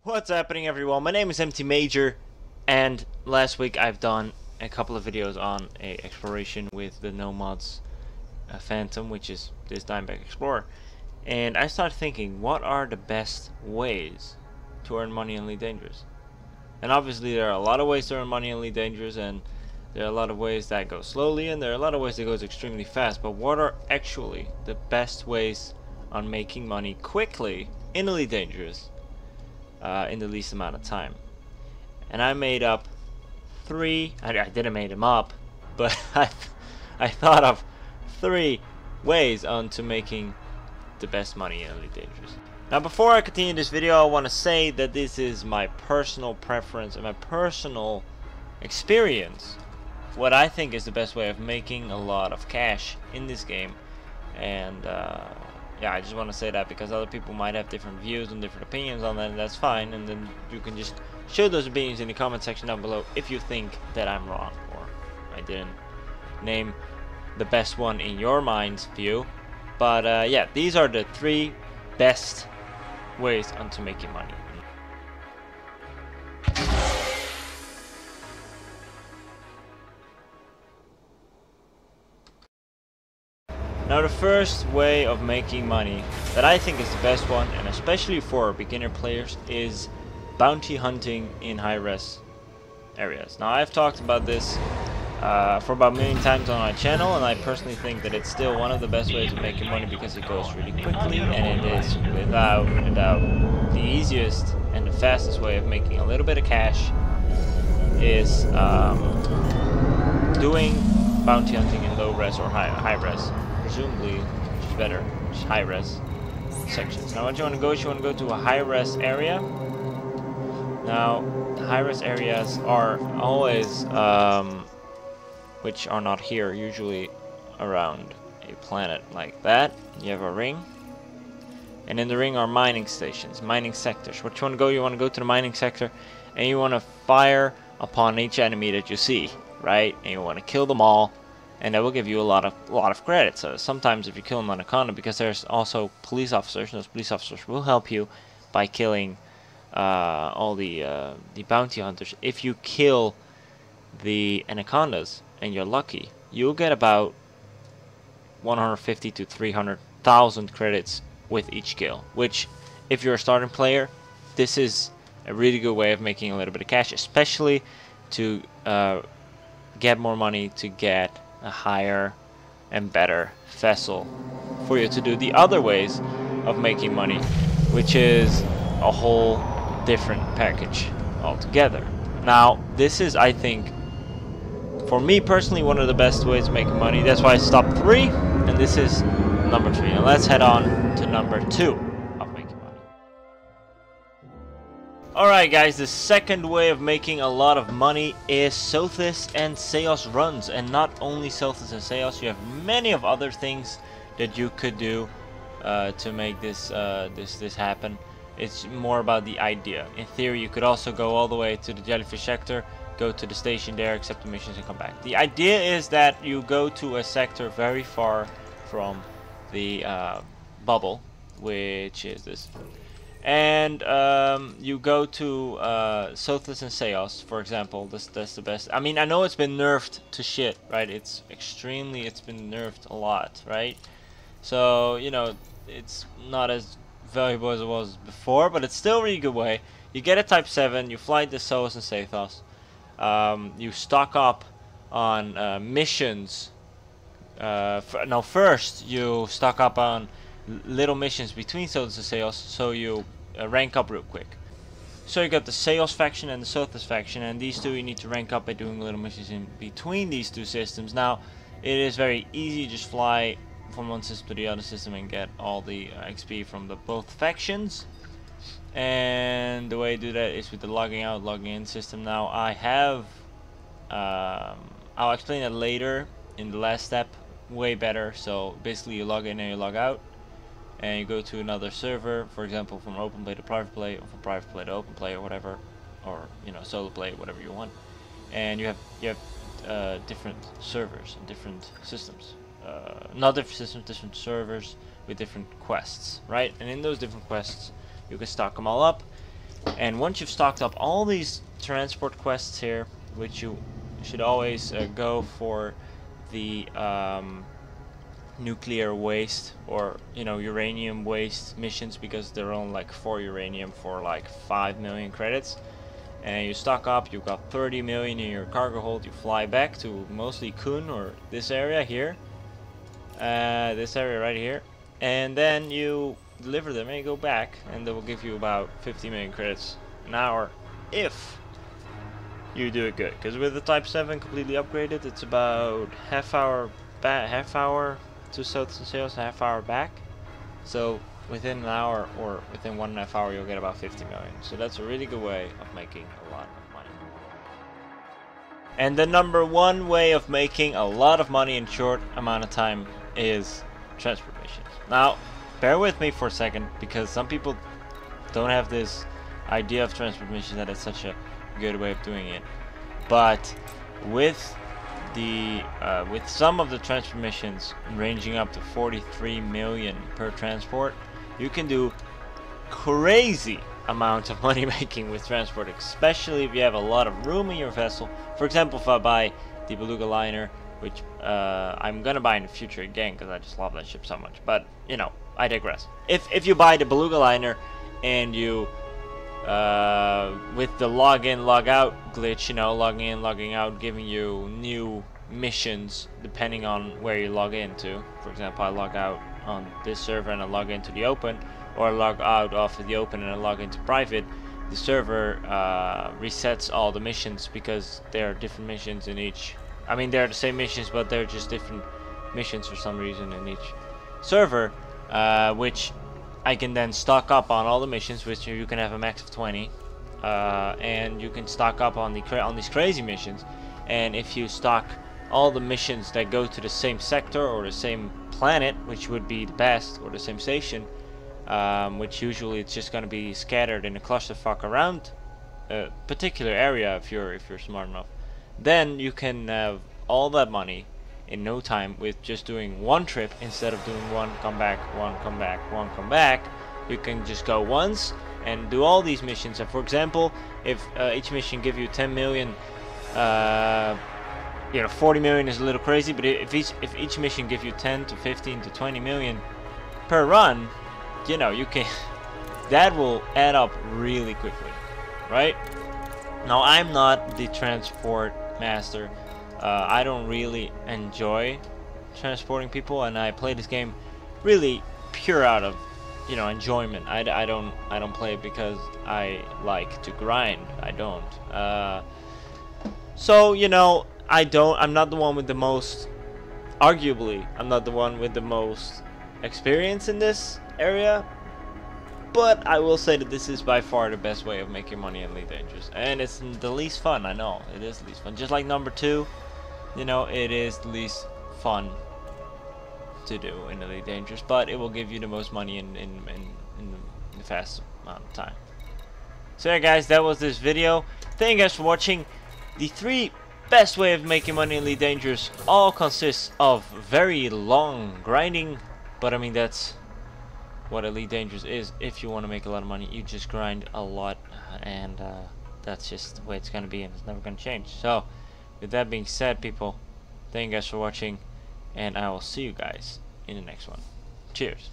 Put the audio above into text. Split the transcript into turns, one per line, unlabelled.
What's happening, everyone? My name is MT Major, and last week I've done a couple of videos on a exploration with the Nomads Phantom, which is this Diamondback Explorer, and I started thinking, what are the best ways to earn money in Elite Dangerous? And obviously there are a lot of ways to earn money in Elite Dangerous, and there are a lot of ways that go slowly, and there are a lot of ways that goes extremely fast. But what are actually the best ways on making money quickly in Elite Dangerous? In the least amount of time? And I made up three. I didn't make them up, but I thought of three ways onto making the best money in Elite Dangerous. Now, before I continue this video, I want to say that this is my personal preference and my personal experience. What I think is the best way of making a lot of cash in this game, and yeah, I just want to say that because other people might have different views and different opinions on that, and that's fine. And then you can just show those opinions in the comment section down below if you think that I'm wrong or I didn't name the best one in your mind's view. But yeah, these are the three best ways onto making money. Now, the first way of making money that I think is the best one, and especially for beginner players, is bounty hunting in high-res areas. Now, I've talked about this for about a million times on my channel, and I personally think that it's still one of the best ways of making money because it goes really quickly, and it is without a doubt the easiest and the fastest way of making a little bit of cash is doing bounty hunting in low-res or high-res. Presumably, which is better, just high-res sections. Now, what you want to go is you want to go to a high-res area. Now, high-res areas are always, which are not here, usually around a planet like that. You have a ring, and in the ring are mining stations, mining sectors. What you want to go to the mining sector, and you want to fire upon each enemy that you see, right? And you want to kill them all. And that will give you a lot of credit. So sometimes if you kill an anaconda, because there's also police officers, and those police officers will help you by killing all the bounty hunters. If you kill the anacondas and you're lucky, you'll get about 150 to 300,000 credits with each kill. Which, if you're a starting player, this is a really good way of making a little bit of cash, especially to get more money to get a higher and better vessel for you to do the other ways of making money, which is a whole different package altogether. Now, this is, I think, for me personally, one of the best ways of making money. That's why I stopped 3, and this is number 3. Now let's head on to number 2 of making money. Alright guys, the second way of making a lot of money is Sothis and Seos runs. And not only Sothis and Seos, you have many of other things that you could do to make this this happen. It's more about the idea. In theory, you could also go all the way to the Jellyfish sector, go to the station there, accept the missions, and come back. The idea is that you go to a sector very far from the bubble, which is this. And you go to Sothis and Seos, for example. That's the best. I mean, I know it's been nerfed to shit, right? It's been nerfed a lot, right? So, you know, it's not as valuable as it was before, but it's still a really good way. You get a Type 7, you fly to Seos and Seathos. You stock up on missions. First you stock up on little missions between Sothis and Seos, so you rank up real quick. So you got the Seos faction and the Sothis faction, and these two you need to rank up by doing little missions in between these two systems. Now, it is very easy, just fly from one system to the other system and get all the XP from the both factions. And the way to do that is with the logging out, logging in system. Now, I have I'll explain that later in the last step, way better. So basically you log in and you log out, and you go to another server, for example from open play to private play, or from private play to open play, or whatever, or you know, solo play, whatever you want. And you have different servers and different systems, not different systems, different servers with different quests, right? And in those different quests you can stock them all up, And once you've stocked up all these transport quests here, which you should always go for the nuclear waste or uranium waste missions, because they're only like 4 uranium for like 5 million credits. And you stock up, you've got 30 million in your cargo hold, you fly back to mostly Kun or this area here, this area right here, and then you deliver them and you go back, and they will give you about 50 million credits an hour if you do it good. Because with the Type 7 completely upgraded, it's about half hour to Southern Sails, half hour back. So within an hour or within 1.5 hours, you'll get about 50 million. So that's a really good way of making a lot of money. And the #1 way of making a lot of money in short amount of time is transport missions. Now, bear with me for a second, because some people don't have this idea of transport missions that it's such a good way of doing it. But with some of the transport missions ranging up to 43 million per transport, you can do crazy amounts of money making with transport, especially if you have a lot of room in your vessel. For example, if I buy the Beluga liner, which I'm gonna buy in the future again because I just love that ship so much, but I digress. If you buy the Beluga liner and you with the login logout glitch, logging in, logging out, giving you new missions depending on where you log into. For example, I log out on this server and I log into the open, or I log out of the open and I log into private. The server resets all the missions, because there are different missions in each. I mean, they're the same missions, but they're just different missions for some reason in each server, which I can then stock up on all the missions, which you can have a max of 20, and you can stock up on these crazy missions. And if you stock all the missions that go to the same sector or the same planet, which would be the best, or the same station, which usually it's just going to be scattered in a clusterfuck around a particular area if you're smart enough, then you can have all that money in no time with just doing one trip instead of doing one come back, one come back, one come back. You can just go once and do all these missions. And for example, if each mission give you 10 million, 40 million is a little crazy, but if each mission gives you 10 to 15 to 20 million per run, you can that will add up really quickly, right? Now, I'm not the transport master. I don't really enjoy transporting people, and I play this game really pure out of enjoyment. I don't play it because I like to grind. I don't. So I'm not the one with the most. Arguably, I'm not the one with the most experience in this area. But I will say that this is by far the best way of making money in Elite Dangerous, and it's the least fun. I know it is the least fun. Just like #2, it is the least fun to do in Elite Dangerous, but it will give you the most money in the fastest amount of time. So yeah, guys, that was this video. Thank you guys for watching. The 3 best way of making money in Elite Dangerous all consists of very long grinding, but I mean that's what Elite Dangerous is. If you want to make a lot of money, you just grind a lot, and that's just the way it's gonna be, and it's never gonna change. So with that being said, people, thank you guys for watching, and I will see you guys in the next one. Cheers.